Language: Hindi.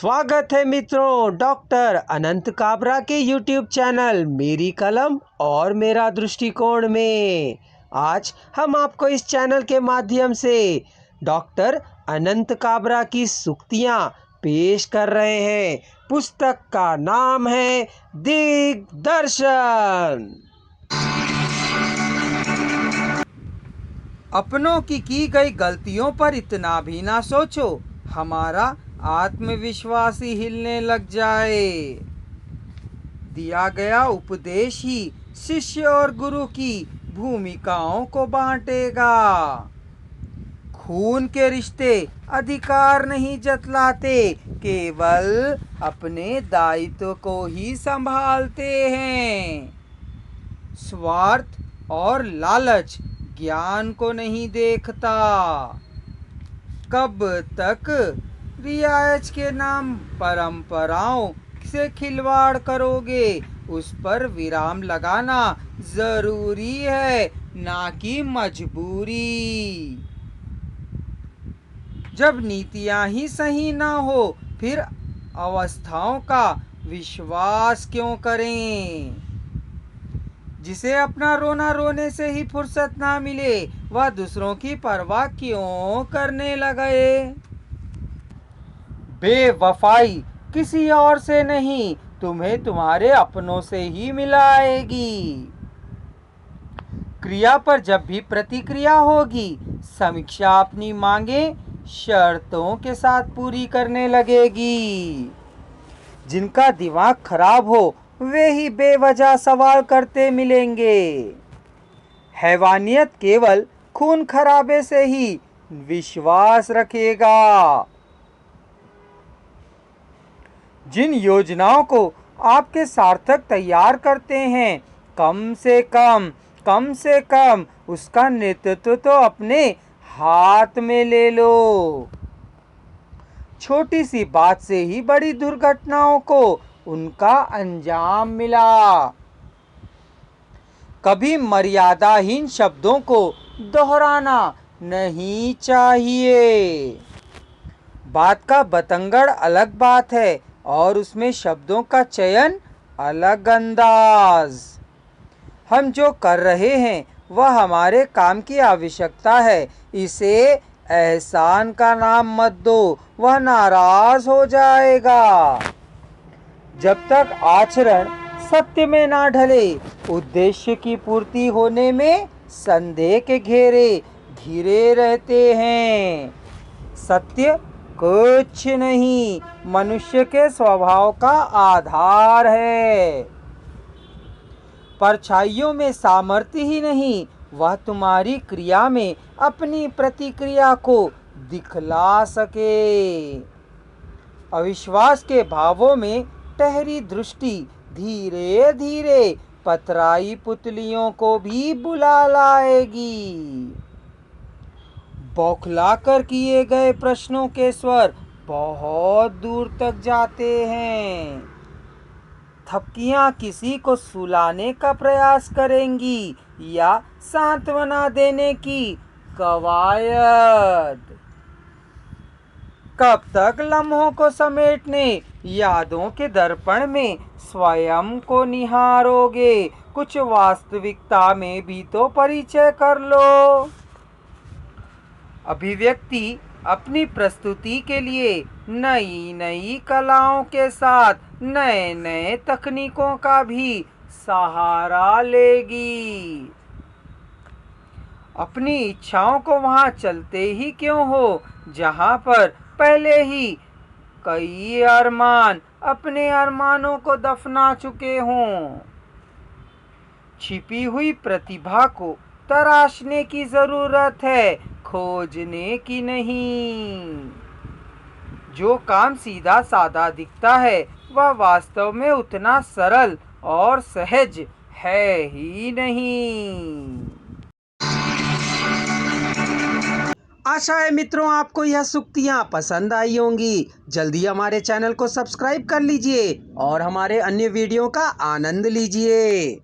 स्वागत है मित्रों डॉक्टर अनंत काबरा के YouTube चैनल मेरी कलम और मेरा दृष्टिकोण में। आज हम आपको इस चैनल के माध्यम से डॉक्टर अनंत काबरा की सूक्तियाँ पेश कर रहे हैं। पुस्तक का नाम है दिग्दर्शन। अपनों की गई गलतियों पर इतना भी ना सोचो, हमारा आत्मविश्वास ही हिलने लग जाए। दिया गया उपदेश ही शिष्य और गुरु की भूमिकाओं को बांटेगा। खून के रिश्ते अधिकार नहीं जतलाते, केवल अपने दायित्व को ही संभालते हैं। स्वार्थ और लालच ज्ञान को नहीं देखता। कब तक रियायत के नाम परंपराओं से खिलवाड़ करोगे, उस पर विराम लगाना जरूरी है, ना कि मजबूरी। जब नीतियां ही सही ना हो, फिर अवस्थाओं का विश्वास क्यों करें। जिसे अपना रोना रोने से ही फुर्सत ना मिले, वह दूसरों की परवाह क्यों करने लगे। बेवफाई किसी और से नहीं, तुम्हें तुम्हारे अपनों से ही मिलाएगी। क्रिया पर जब भी प्रतिक्रिया होगी, समीक्षा अपनी मांगे शर्तों के साथ पूरी करने लगेगी। जिनका दिमाग खराब हो, वे ही बेवजह सवाल करते मिलेंगे। हैवानियत केवल खून खराबे से ही विश्वास रखेगा। जिन योजनाओं को आपके सार्थक तैयार करते हैं, कम से कम उसका नेतृत्व तो अपने हाथ में ले लो। छोटी सी बात से ही बड़ी दुर्घटनाओं को उनका अंजाम मिला। कभी मर्यादाहीन शब्दों को दोहराना नहीं चाहिए। बात का बतंगड़ अलग बात है और उसमें शब्दों का चयन अलग अंदाज। हम जो कर रहे हैं वह हमारे काम की आवश्यकता है, इसे एहसान का नाम मत दो, वह नाराज हो जाएगा। जब तक आचरण सत्य में ना ढले, उद्देश्य की पूर्ति होने में संदेह के घेरे घिरे रहते हैं। सत्य कुछ नहीं, मनुष्य के स्वभाव का आधार है। परछाइयों में सामर्थ्य ही नहीं, वह तुम्हारी क्रिया में अपनी प्रतिक्रिया को दिखला सके। अविश्वास के भावों में टहरी दृष्टि धीरे धीरे पतराई पुतलियों को भी बुला लाएगी। बौखलाकर किए गए प्रश्नों के स्वर बहुत दूर तक जाते हैं। थपकियां किसी को सुलाने का प्रयास करेंगी या सांत्वना देने की कवायद। कब तक लम्हों को समेटने, यादों के दर्पण में स्वयं को निहारोगे। कुछ वास्तविकता में भी तो परिचय कर लो। अभिव्यक्ति अपनी प्रस्तुति के लिए नई नई कलाओं के साथ नए नए तकनीकों का भी सहारा लेगी। अपनी इच्छाओं को वहां चलते ही क्यों हो, जहां पर पहले ही कई अरमान अपने अरमानों को दफना चुके हों। छिपी हुई प्रतिभा को तराशने की जरूरत है, खोजने की नहीं। जो काम सीधा साधा दिखता है, वह वास्तव में उतना सरल और सहज है ही नहीं। आशा है मित्रों आपको यह सूक्तियाँ पसंद आई होंगी। जल्दी हमारे चैनल को सब्सक्राइब कर लीजिए और हमारे अन्य वीडियो का आनंद लीजिए।